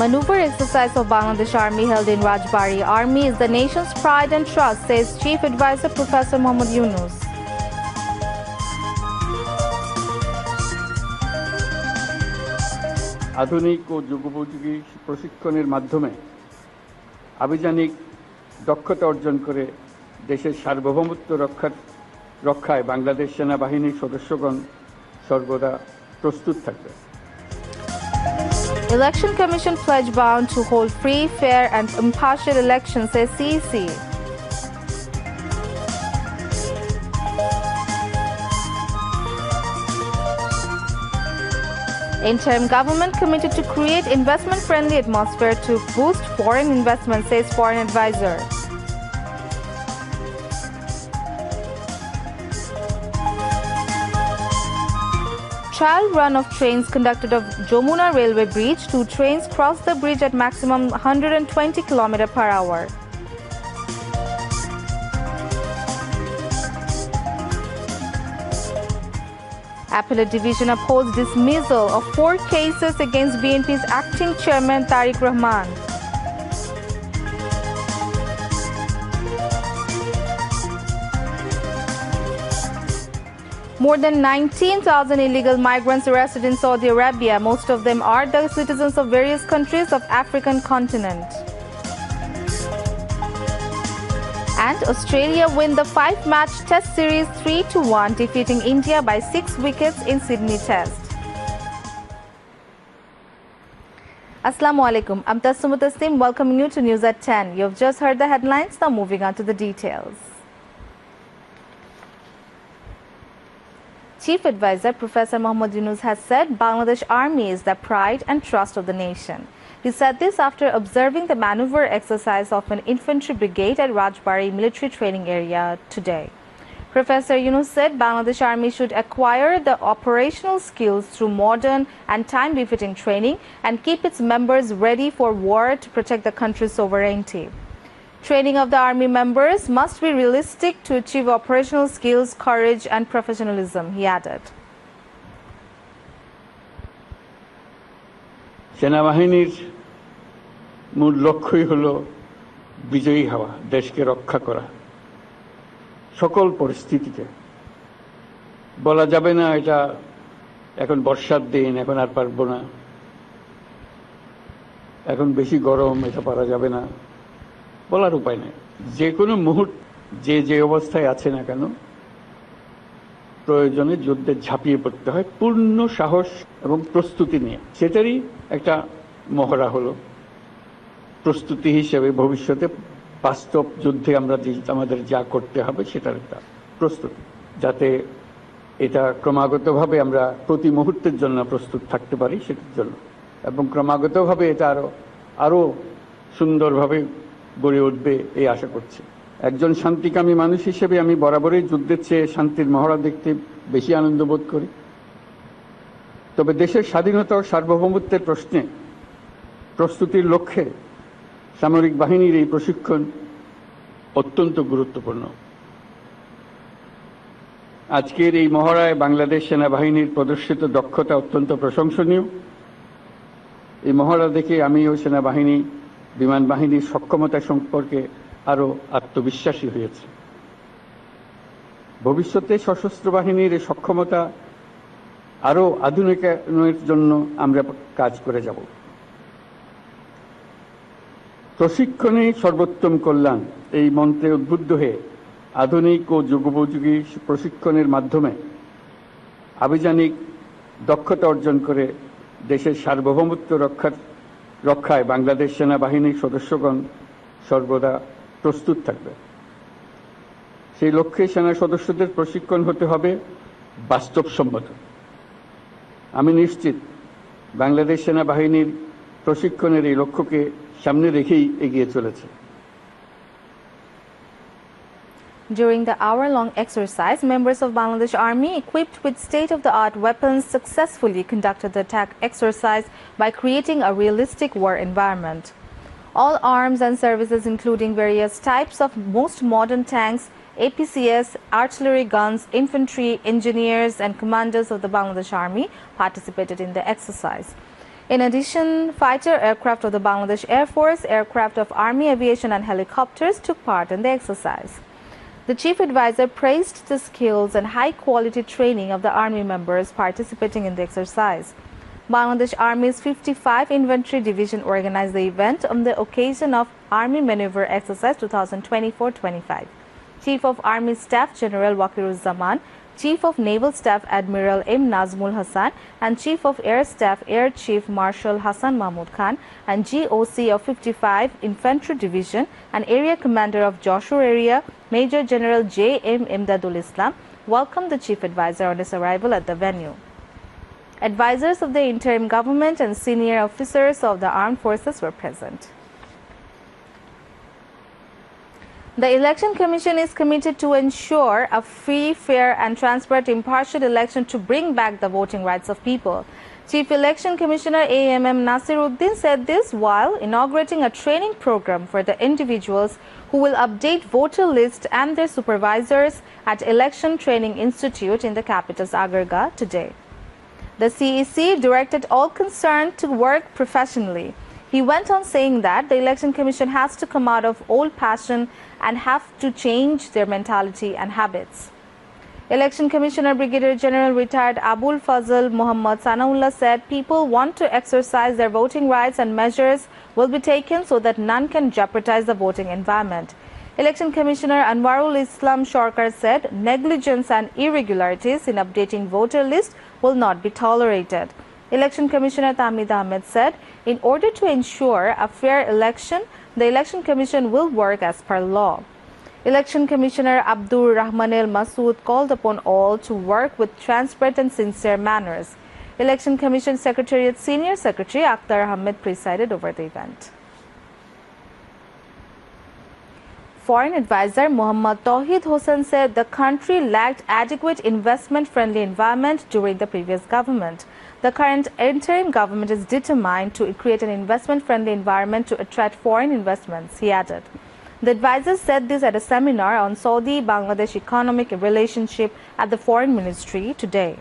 Maneuver exercise of Bangladesh Army held in Rajbari. Army is the nation's pride and trust, says Chief Advisor Professor Mohammad Yunus. আধুনিক ও যুগোপযোগী প্রশিক্ষণের মাধ্যমে আভিযানিক দক্ষতা অর্জন করে দেশের সার্বভৌমত্ব রক্ষায় বাংলাদেশ সেনাবাহিনীর সদস্যগণ সর্বদা প্রস্তুত থাকবে। Election Commission pledge bound to hold free, fair and impartial elections, says CEC. Interim government committed to create investment-friendly atmosphere to boost foreign investment, says foreign advisor. Trial run of trains conducted of Jamuna railway bridge. 2 trains crossed the bridge at maximum 120 km/h. Appellate Division upholds dismissal of 4 cases against BNP's acting chairman Tariq Rahman. More than 19,000 illegal migrants arrested in Saudi Arabia. Most of them are the citizens of various countries of African continent. And Australia win the 5-match Test series 3-1, defeating India by 6 wickets in Sydney Test. Assalamu alaikum. I'm Tassumu Taslim, welcoming you to News at 10. You've just heard the headlines, now moving on to the details. Chief Advisor Professor Mohammad Yunus has said Bangladesh Army is the pride and trust of the nation. He said this after observing the maneuver exercise of an infantry brigade at Rajbari military training area today. Professor Yunus said Bangladesh Army should acquire the operational skills through modern and time-befitting training and keep its members ready for war to protect the country's sovereignty. Training of the army members must be realistic to achieve operational skills, courage and professionalism, he added. সেনাবাহিনীর মূল লক্ষ্যই হলো বিজয়ী হওয়া, দেশকে রক্ষা করা সকল পরিস্থিতিতে। বলা যাবে না এটা এখন বর্ষার দিন, এখন আর পারবো না, এখন বেশি গরম, এটা পারা যাবে না, বলার উপায় নেই। যে কোনো মুহূর্ত যে অবস্থায় আছে না কেন প্রয়োজনে যুদ্ধে ঝাঁপিয়ে পড়তে হয় পূর্ণ সাহস এবং প্রস্তুতি নিয়ে। সেটারই একটা মহড়া হলো প্রস্তুতি হিসেবে ভবিষ্যতে বাস্তব যুদ্ধে আমরা আমাদের যা করতে হবে সেটার একটা প্রস্তুতি, যাতে এটা ক্রমাগতভাবে আমরা প্রতি মুহূর্তের জন্য প্রস্তুত থাকতে পারি সেটার জন্য, এবং ক্রমাগতভাবে এটা আরো সুন্দরভাবে গড়ে উঠবে এই আশা করছি। একজন শান্তিকামী মানুষ হিসেবে আমি বরাবরই যুদ্ধের চেয়ে শান্তির মহড়া দেখতে বেশি আনন্দ বোধ করি। তবে দেশের স্বাধীনতা ও সার্বভৌমত্বের প্রশ্নে প্রস্তুতির লক্ষ্যে সামরিক বাহিনীর এই প্রশিক্ষণ অত্যন্ত গুরুত্বপূর্ণ। আজকের এই মহড়ায় বাংলাদেশ সেনাবাহিনীর প্রদর্শিত দক্ষতা অত্যন্ত প্রশংসনীয়। এই মহড়া দেখে আমিও সেনাবাহিনী, বিমান বাহিনীর সক্ষমতা সম্পর্কে আরো আত্মবিশ্বাসী হয়েছে। ভবিষ্যতে সশস্ত্র বাহিনীর এই সক্ষমতা আরো আধুনিকায়নের জন্য আমরা কাজ করে যাব। প্রশিক্ষণে সর্বোত্তম কল্যাণ এই মন্ত্রে উদ্বুদ্ধ হয়ে আধুনিক ও যুগোপযোগী প্রশিক্ষণের মাধ্যমে আভিযানিক দক্ষতা অর্জন করে দেশের সার্বভৌমত্ব রক্ষায় বাংলাদেশ সেনাবাহিনীর সদস্যগণ সর্বদা প্রস্তুত থাকবে। সেই লক্ষ্যে সেনা সদস্যদের প্রশিক্ষণ হতে হবে বাস্তবসম্মত। আমি নিশ্চিত বাংলাদেশ সেনাবাহিনীর প্রশিক্ষণের এই লক্ষ্যকে সামনে রেখেই এগিয়ে চলেছে। During the hour-long exercise, members of Bangladesh Army equipped with state-of-the-art weapons successfully conducted the attack exercise by creating a realistic war environment. All arms and services, including various types of most modern tanks, APCS, artillery guns, infantry, engineers and commanders of the Bangladesh Army participated in the exercise. In addition, fighter aircraft of the Bangladesh Air Force, aircraft of Army Aviation and helicopters took part in the exercise. The chief advisor praised the skills and high-quality training of the army members participating in the exercise. Bangladesh Army's 55 Infantry Division organized the event on the occasion of Army Maneuver Exercise 2024-25. Chief of Army Staff General Wakiruzzaman, Chief of Naval Staff Admiral M. Nazmul Hassan, and Chief of Air Staff Air Chief Marshal Hassan Mahmud Khan, and GOC of 55 Infantry Division and Area Commander of Joshua Area, Major General J. M. Imdadul Islam, welcomed the Chief Advisor on his arrival at the venue. Advisors of the interim government and senior officers of the armed forces were present. The Election Commission is committed to ensure a free, fair and transparent impartial election to bring back the voting rights of people. Chief Election Commissioner A.M.M. Nasiruddin said this while inaugurating a training program for the individuals who will update voter lists and their supervisors at Election Training Institute in the capital's Agarga today. The CEC directed all concerned to work professionally. He went on saying that the Election Commission has to come out of old passion and have to change their mentality and habits. Election Commissioner Brigadier General retired Abul Fazl Muhammad Sanaullah said people want to exercise their voting rights and measures will be taken so that none can jeopardize the voting environment. Election Commissioner Anwarul Islam Shorkar said negligence and irregularities in updating voter lists will not be tolerated. Election Commissioner Tamid Ahmed said, in order to ensure a fair election, the Election Commission will work as per law. Election Commissioner Abdur Rahman El Masood called upon all to work with transparent and sincere manners. Election Commission Secretariat Senior Secretary Akhtar Ahmed presided over the event. Foreign advisor Muhammad Tawhid Hossain said the country lacked adequate investment-friendly environment during the previous government. The current interim government is determined to create an investment-friendly environment to attract foreign investments, he added. The advisor said this at a seminar on Saudi-Bangladesh economic relationship at the Foreign Ministry today.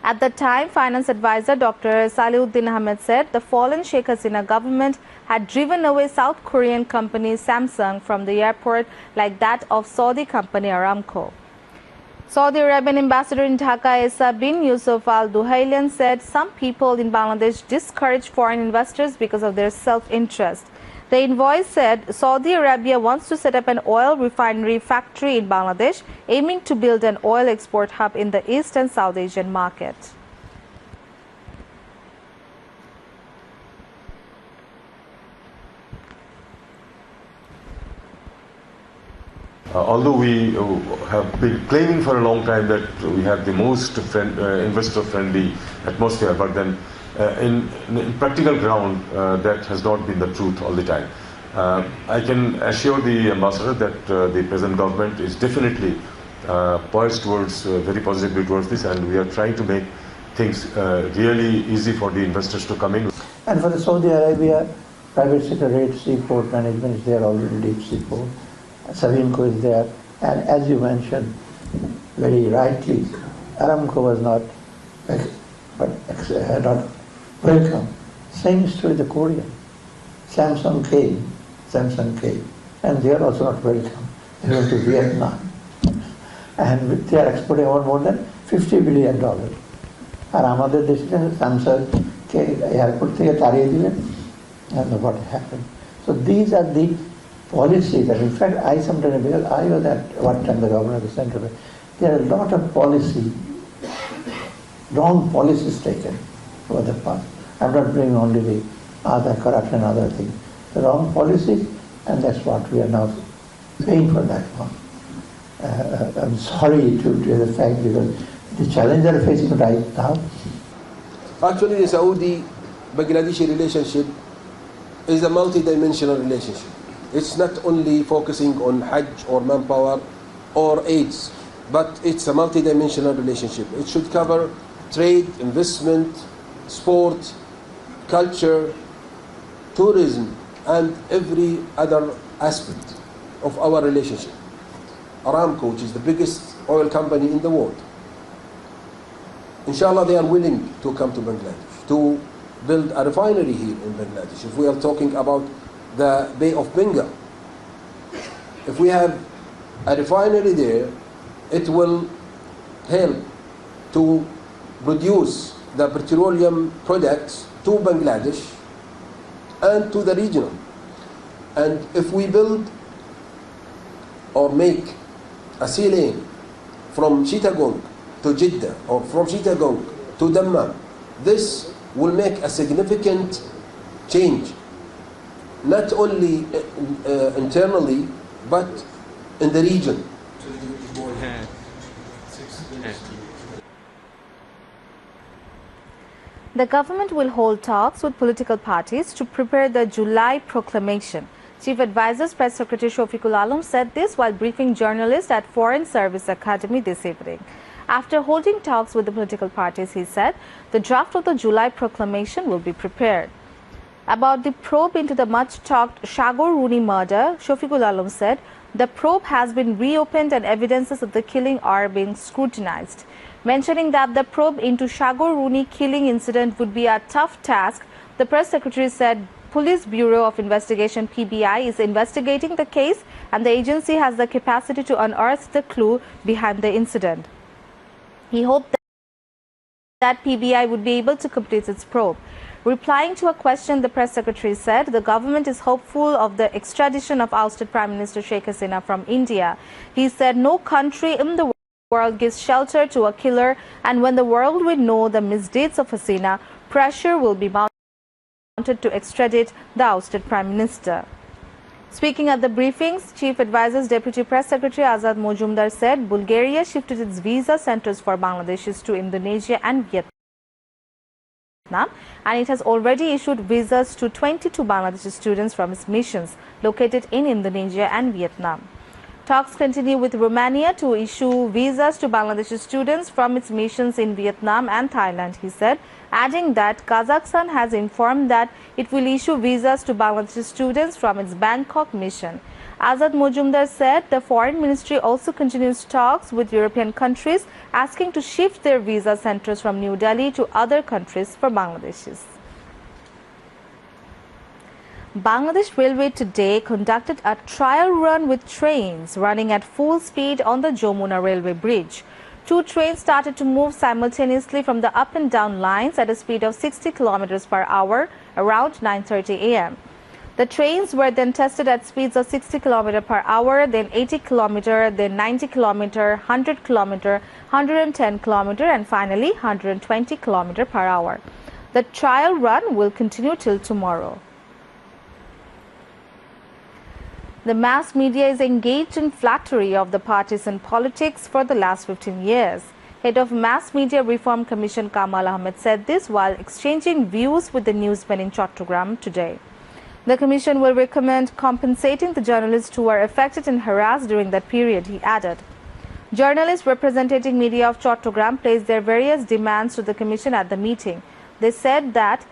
At the time, Finance Advisor Dr. Salihuddin Ahmed said the fallen Sheikh Hasina government had driven away South Korean company Samsung from the airport like that of Saudi company Aramco. Saudi Arabian ambassador in Dhaka Issa bin Yusuf Al Duhailian said some people in Bangladesh discourage foreign investors because of their self-interest. The envoy said Saudi Arabia wants to set up an oil refinery factory in Bangladesh, aiming to build an oil export hub in the East and South Asian market. Although we have been claiming for a long time that we have the most investor-friendly atmosphere, but then in practical ground, that has not been the truth all the time. I can assure the ambassador that the present government is definitely poised towards, very positively towards this, and we are trying to make things really easy for the investors to come in. And for the Saudi Arabia, private secretariat, seaport management is there already, deep seaport. Savinco is there, and as you mentioned very rightly, Aramco was not welcome. Same story the Korean. Samsung came, and they are also not welcome. They went to Vietnam, and they are exporting more than $50 billion. আর আমাদের দেশে স্যামসাংকে airport থেকে তাড়িয়ে দিলেন, and what happened. So these are the policies that, in fact, I sometimes, because I was at one time the governor of the center, there are a lot of wrong policies taken over the past. I'm not bringing only the other corruption and other things. The wrong policies, and that's what we are now paying for that one. I'm sorry to the fact, because the challenge they are facing right now. Actually, the Saudi-Bangladeshi relationship is a multi-dimensional relationship. It's not only focusing on Hajj or manpower or AIDS, but it's a multi-dimensional relationship. It should cover trade, investment, sport, culture, tourism, and every other aspect of our relationship. Aramco, which is the biggest oil company in the world, inshallah they are willing to come to Bangladesh to build a refinery here in Bangladesh. If we are talking about the Bay of Bengal, if we have a refinery there, it will help to produce the petroleum products to Bangladesh and to the region. And if we build or make a sea lane from Chittagong to Jeddah or from Chittagong to Dammam, this will make a significant change, not only internally, but in the region. The government will hold talks with political parties to prepare the July proclamation. Chief Advisor's Press Secretary Shafiqul Alam said this while briefing journalists at Foreign Service Academy this evening. After holding talks with the political parties, he said the draft of the July proclamation will be prepared. About the probe into the much-talked Shagor Rooney murder, Shafiqul Alam said the probe has been reopened and evidences of the killing are being scrutinized. Mentioning that the probe into Shagor Rooney killing incident would be a tough task, the press secretary said Police Bureau of Investigation (PBI) is investigating the case and the agency has the capacity to unearth the clue behind the incident. He hoped that PBI would be able to complete its probe. Replying to a question, the press secretary said the government is hopeful of the extradition of ousted Prime Minister Sheikh Hasina from India. He said no country in the world gives shelter to a killer, and when the world will know the misdeeds of Hasina, pressure will be mounted to extradite the ousted Prime Minister. Speaking at the briefings, Chief Advisor's Deputy Press Secretary Azad Mojumdar said Bulgaria shifted its visa centers for Bangladeshis to Indonesia and Vietnam, and it has already issued visas to 22 Bangladeshi students from its missions located in Indonesia and Vietnam. Talks continue with Romania to issue visas to Bangladeshi students from its missions in Vietnam and Thailand, he said, adding that Kazakhstan has informed that it will issue visas to Bangladeshi students from its Bangkok mission. Azad Mojumdar said the Foreign Ministry also continues talks with European countries asking to shift their visa centers from New Delhi to other countries for Bangladeshis. Bangladesh Railway today conducted a trial run with trains running at full speed on the Jamuna Railway Bridge. 2 trains started to move simultaneously from the up and down lines at a speed of 60 km per hour around 9:30 a.m. The trains were then tested at speeds of 60 km per hour, then 80 km, then 90 km, 100 km, 110 km, and finally 120 km per hour. The trial run will continue till tomorrow. The mass media is engaged in flattery of the partisan politics for the last 15 years. Head of Mass Media Reform Commission Kamal Ahmed said this while exchanging views with the newsmen in Chattogram today. The commission will recommend compensating the journalists who were affected and harassed during that period, he added. Journalists representing media of Chattogram placed their various demands to the commission at the meeting. They said that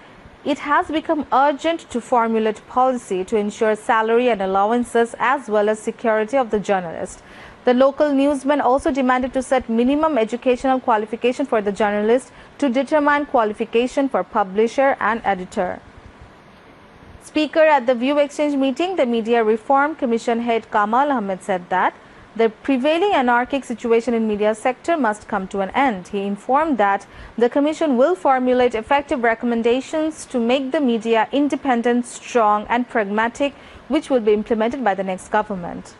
it has become urgent to formulate policy to ensure salary and allowances as well as security of the journalist. The local newsmen also demanded to set minimum educational qualification for the journalist to determine qualification for publisher and editor. Speaker at the View Exchange meeting, the Media Reform Commission head Kamal Ahmed said that the prevailing anarchic situation in media sector must come to an end. He informed that the commission will formulate effective recommendations to make the media independent, strong and pragmatic, which will be implemented by the next government.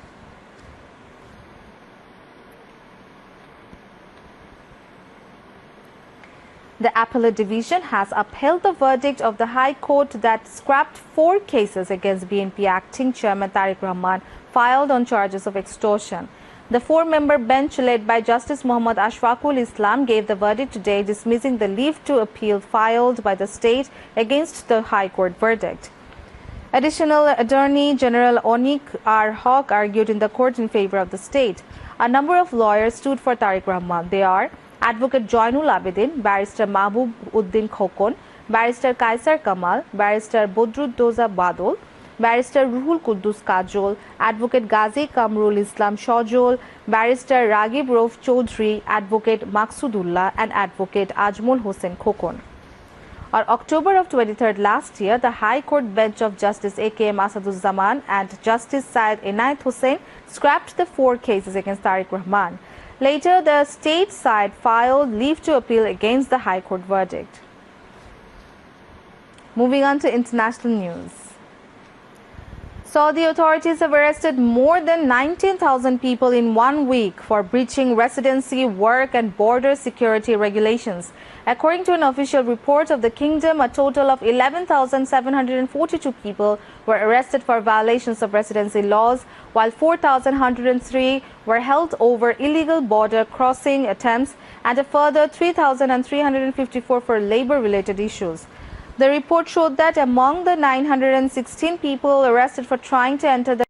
The Appellate Division has upheld the verdict of the High Court that scrapped 4 cases against BNP acting chairman Tariq Rahman filed on charges of extortion. The 4-member bench led by Justice Muhammad Ashfaqul Islam gave the verdict today, dismissing the leave to appeal filed by the state against the High Court verdict. Additional Attorney General Onik R. Haq argued in the court in favor of the state. A number of lawyers stood for Tariq Rahman. They are Advocate Joinul Abedin, Barrister Mahbub Uddin Khokon, Barrister Kaisar Kamal, Barrister Bodruddoza Badol, Barrister Ruhul Quddus Kajol, Advocate Ghazi Kamrul Islam Shojol, Barrister Ragib Rauf Chaudhry, Advocate Maksudullah and Advocate Ajmul Hossain Khokon. On October of 23rd last year, the High Court bench of Justice A.K.M. Asaduzzaman and Justice Syed Inayat Hussain scrapped the 4 cases against Tariq Rahman. Later, the state side filed leave to appeal against the High Court verdict. Moving on to international news. Saudi authorities have arrested more than 19,000 people in 1 week for breaching residency, work and border security regulations. According to an official report of the kingdom, a total of 11,742 people were arrested for violations of residency laws, while 4,103 were held over illegal border crossing attempts and a further 3,354 for labor-related issues. The report showed that among the 916 people arrested for trying to enter the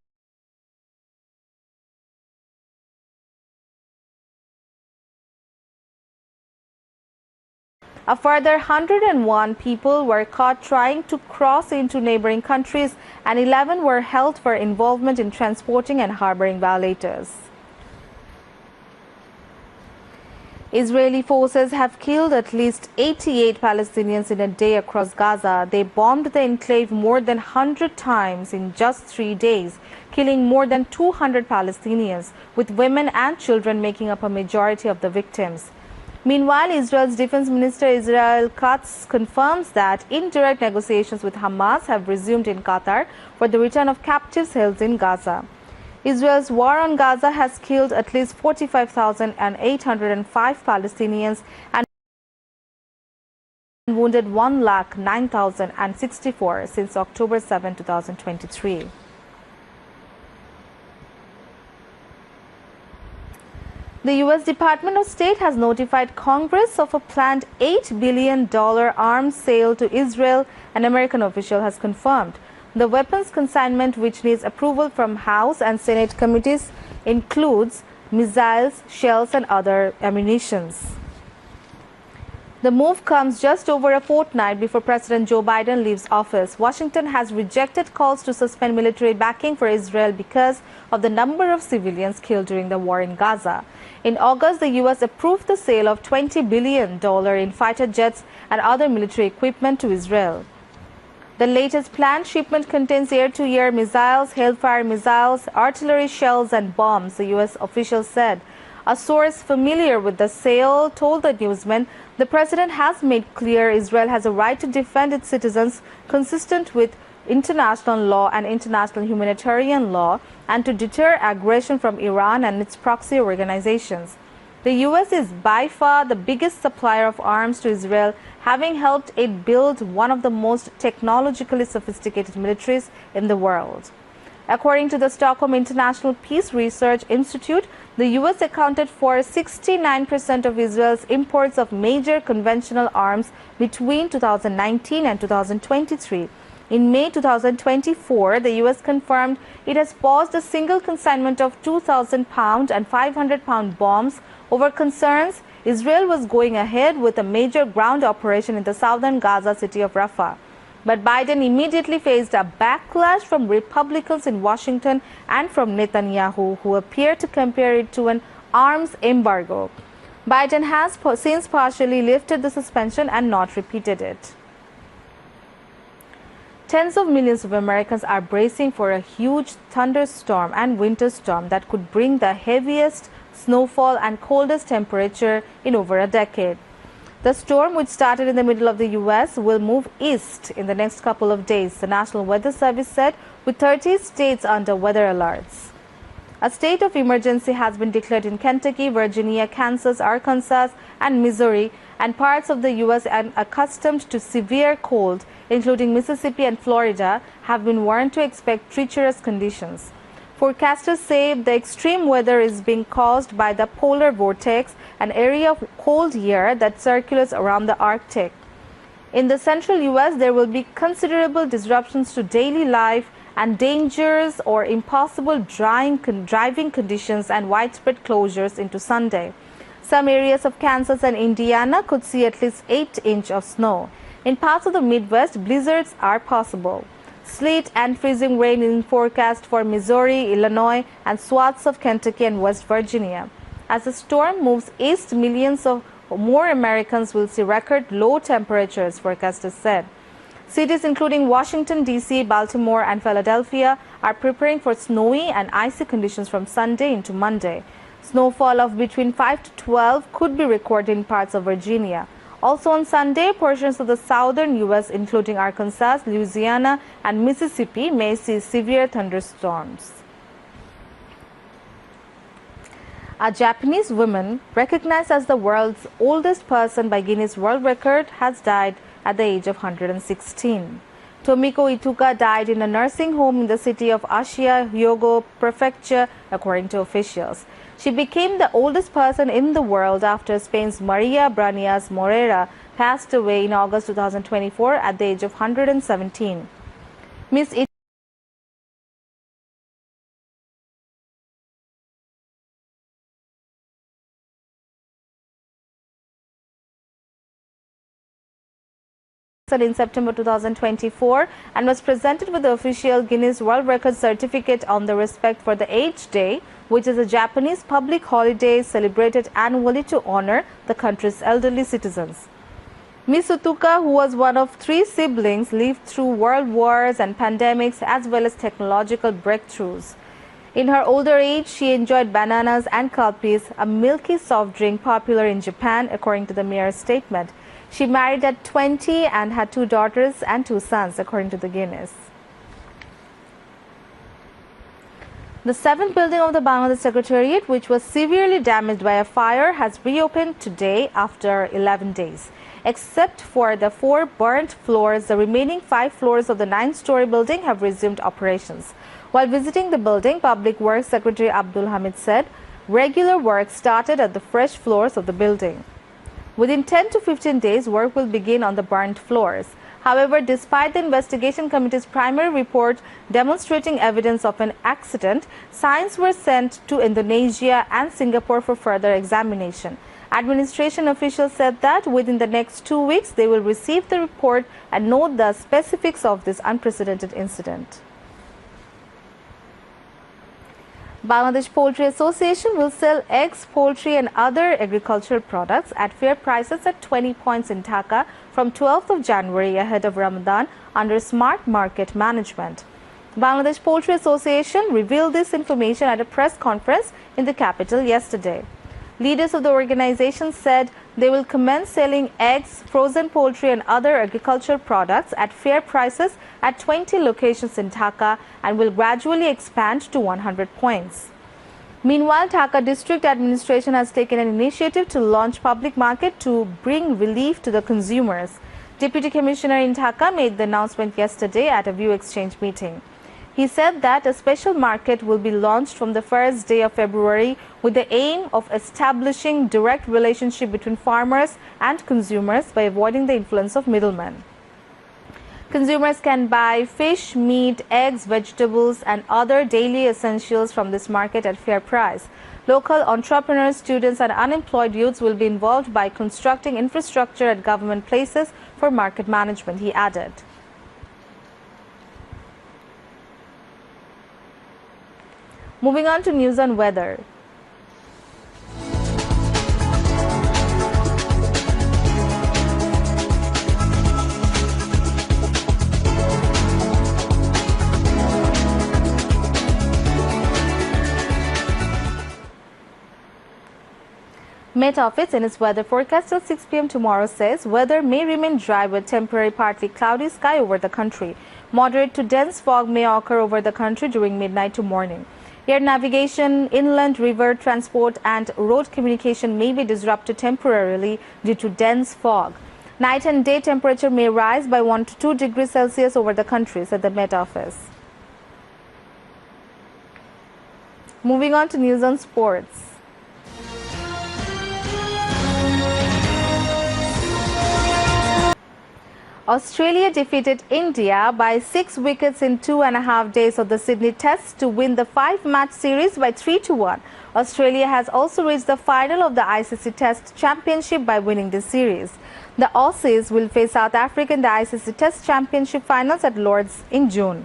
a further 101 people were caught trying to cross into neighboring countries and 11 were held for involvement in transporting and harboring violators. Israeli forces have killed at least 88 Palestinians in a day across Gaza. They bombed the enclave more than 100 times in just 3 days, killing more than 200 Palestinians, with women and children making up a majority of the victims. Meanwhile, Israel's Defense Minister Israel Katz confirms that indirect negotiations with Hamas have resumed in Qatar for the return of captives held in Gaza. Israel's war on Gaza has killed at least 45,805 Palestinians and wounded 1,09,064 since October 7, 2023. The U.S. Department of State has notified Congress of a planned $8 billion arms sale to Israel, an American official has confirmed. The weapons consignment, which needs approval from House and Senate committees, includes missiles, shells and other ammunitions. The move comes just over a fortnight before President Joe Biden leaves office. Washington has rejected calls to suspend military backing for Israel because of the number of civilians killed during the war in Gaza. In August, the U.S. approved the sale of $20 billion in fighter jets and other military equipment to Israel. The latest planned shipment contains air-to-air missiles, hailfire missiles, artillery shells and bombs, the U.S. official said. A source familiar with the sale told the newsman the president has made clear Israel has a right to defend its citizens consistent with international law and international humanitarian law and to deter aggression from Iran and its proxy organizations. The U.S. is by far the biggest supplier of arms to Israel, having helped it build one of the most technologically sophisticated militaries in the world. According to the Stockholm International Peace Research Institute, the U.S. accounted for 69% of Israel's imports of major conventional arms between 2019 and 2023. In May 2024, the U.S. confirmed it has paused a single consignment of 2,000-pound and 500-pound bombs over concerns Israel was going ahead with a major ground operation in the southern Gaza city of Rafah. But Biden immediately faced a backlash from Republicans in Washington and from Netanyahu, who appear to compare it to an arms embargo. Biden has since partially lifted the suspension and not repeated it. Tens of millions of Americans are bracing for a huge thunderstorm and winter storm that could bring the heaviest snowfall and coldest temperature in over a decade. The storm, which started in the middle of the U.S., will move east in the next couple of days, the National Weather Service said, with 30 states under weather alerts. A state of emergency has been declared in Kentucky, Virginia, Kansas, Arkansas, and Missouri, and parts of the U.S. accustomed to severe cold, including Mississippi and Florida, have been warned to expect treacherous conditions. Forecasters say the extreme weather is being caused by the polar vortex, an area of cold air that circulates around the Arctic. In the central U.S., there will be considerable disruptions to daily life and dangers or impossible driving conditions and widespread closures into Sunday. Some areas of Kansas and Indiana could see at least 8 inches of snow. In parts of the Midwest, blizzards are possible. Sleet and freezing rain in forecast for Missouri, Illinois, and swaths of Kentucky and West Virginia. As the storm moves east, millions of more Americans will see record low temperatures, forecasters said. Cities including Washington, D.C., Baltimore and Philadelphia are preparing for snowy and icy conditions from Sunday into Monday. Snowfall of between 5 to 12 could be recorded in parts of Virginia. Also on Sunday, portions of the southern U.S., including Arkansas, Louisiana and Mississippi, may see severe thunderstorms. A Japanese woman, recognized as the world's oldest person by Guinness World Record, has died at the age of 116. Tomiko Ituka died in a nursing home in the city of Ashiya, Hyogo Prefecture, according to officials. She became the oldest person in the world after Spain's Maria Branias Morera passed away in August 2024 at the age of 117. Ms. in September 2024 and was presented with the official Guinness World Record certificate on the Respect for the Aged Day, which is a Japanese public holiday celebrated annually to honor the country's elderly citizens. Ms. Utuka, who was one of 3 siblings, lived through world wars and pandemics as well as technological breakthroughs. In her older age, she enjoyed bananas and kalpis, a milky soft drink popular in Japan, according to the mayor's statement. She married at 20 and had 2 daughters and 2 sons, according to the Guinness. The 7th building of the Bangladesh Secretariat, which was severely damaged by a fire, has reopened today after 11 days. Except for the 4 burnt floors, the remaining 5 floors of the 9-story building have resumed operations. While visiting the building, Public Works Secretary Abdul Hamid said regular work started at the fresh floors of the building. Within 10 to 15 days, work will begin on the burnt floors. However, despite the investigation committee's primary report demonstrating evidence of an accident, signs were sent to Indonesia and Singapore for further examination. Administration officials said that within the next 2 weeks, they will receive the report and note the specifics of this unprecedented incident. Bangladesh Poultry Association will sell eggs, poultry and other agricultural products at fair prices at 20 points in Dhaka from 12th of January ahead of Ramadan under smart market management. Bangladesh Poultry Association revealed this information at a press conference in the capital yesterday. Leaders of the organization said they will commence selling eggs, frozen poultry and other agricultural products at fair prices at 20 locations in Dhaka and will gradually expand to 100 points. Meanwhile, Dhaka District Administration has taken an initiative to launch public market to bring relief to the consumers. Deputy Commissioner in Dhaka made the announcement yesterday at a view exchange meeting. He said that a special market will be launched from the first day of February with the aim of establishing direct relationship between farmers and consumers by avoiding the influence of middlemen. Consumers can buy fish, meat, eggs, vegetables and other daily essentials from this market at fair price. Local entrepreneurs, students and unemployed youths will be involved by constructing infrastructure at government places for market management, he added. Moving on to news on weather. Met Office in its weather forecast till 6 p.m. tomorrow says weather may remain dry with temporary partly cloudy sky over the country. Moderate to dense fog may occur over the country during midnight to morning. Air navigation, inland river transport and road communication may be disrupted temporarily due to dense fog. Night and day temperature may rise by 1 to 2 degrees Celsius over the country, said the Met Office. Moving on to news on sports. Australia defeated India by 6 wickets in 2.5 days of the Sydney Test to win the 5-match series by 3-1. Australia has also reached the final of the ICC Test Championship by winning this series. The Aussies will face South Africa in the ICC Test Championship finals at Lord's in June.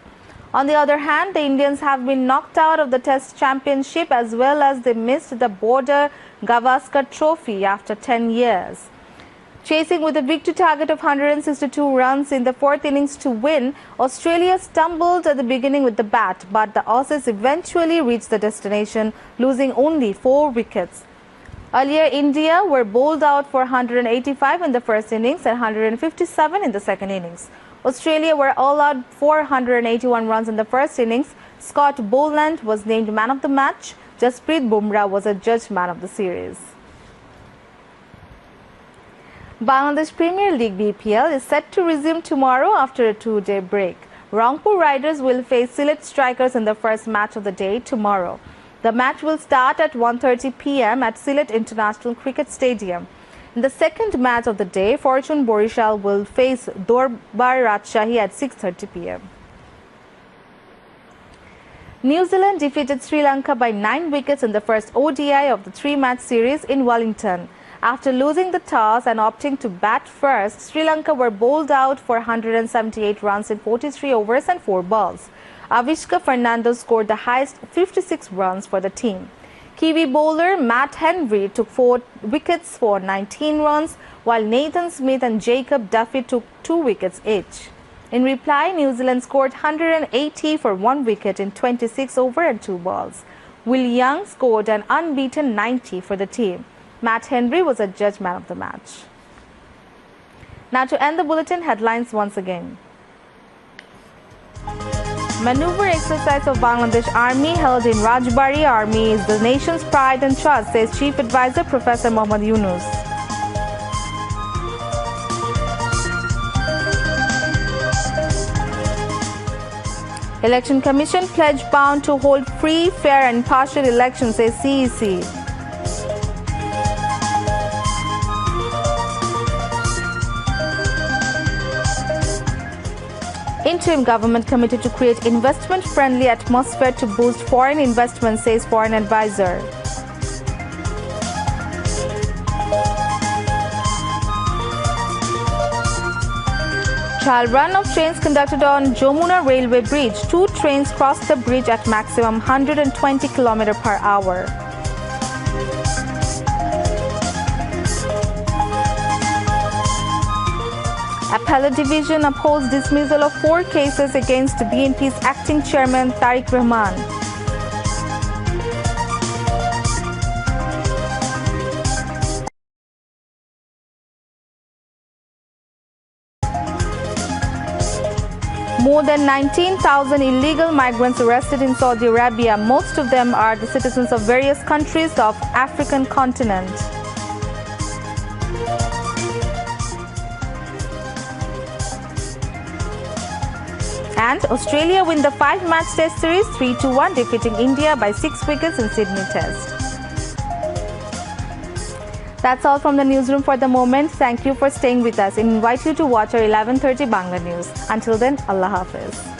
On the other hand, the Indians have been knocked out of the Test Championship as well as they missed the Border Gavaskar Trophy after 10 years. Chasing with a victory target of 162 runs in the fourth innings to win, Australia stumbled at the beginning with the bat, but the Aussies eventually reached the destination, losing only 4 wickets. Earlier, India were bowled out for 185 in the first innings and 157 in the second innings. Australia were all out for 181 runs in the first innings. Scott Boland was named man of the match. Jasprit Bumrah was adjudged man of the series. Bangladesh Premier League BPL is set to resume tomorrow after a 2-day break. Rangpur Riders will face Sylhet Strikers in the first match of the day tomorrow. The match will start at 1:30 p.m. at Sylhet International Cricket Stadium. In the second match of the day, Fortune Borishal will face Dorbar Rajshahi at 6:30 p.m. New Zealand defeated Sri Lanka by 9 wickets in the first ODI of the 3-match series in Wellington. After losing the toss and opting to bat first, Sri Lanka were bowled out for 178 runs in 43 overs and 4 balls. Avishka Fernando scored the highest 56 runs for the team. Kiwi bowler Matt Henry took 4 wickets for 19 runs, while Nathan Smith and Jacob Duffy took 2 wickets each. In reply, New Zealand scored 180 for 1 wicket in 26 overs and 2 balls. Will Young scored an unbeaten 90 for the team. Matt Henry was adjudged man of the match. Now to end the bulletin, headlines once again. Maneuver exercise of Bangladesh Army held in Rajbari. Army is the nation's pride and trust, says Chief Advisor Professor Mohammad Yunus. Election Commission pledged bound to hold free, fair and partial elections, says CEC. Interim government committed to create investment-friendly atmosphere to boost foreign investment, says foreign advisor. Trial run of trains conducted on Jamuna Railway Bridge. 2 trains crossed the bridge at maximum 120 km/h. Appellate Division upholds dismissal of 4 cases against BNP's acting chairman Tariq Rahman. More than 19,000 illegal migrants arrested in Saudi Arabia. Most of them are the citizens of various countries of African continent. And Australia win the 5-match test series 3-1, defeating India by 6 wickets in Sydney Test. That's all from the newsroom for the moment. Thank you for staying with us and invite you to watch our 11:30 Bangla News. Until then, Allah Hafiz.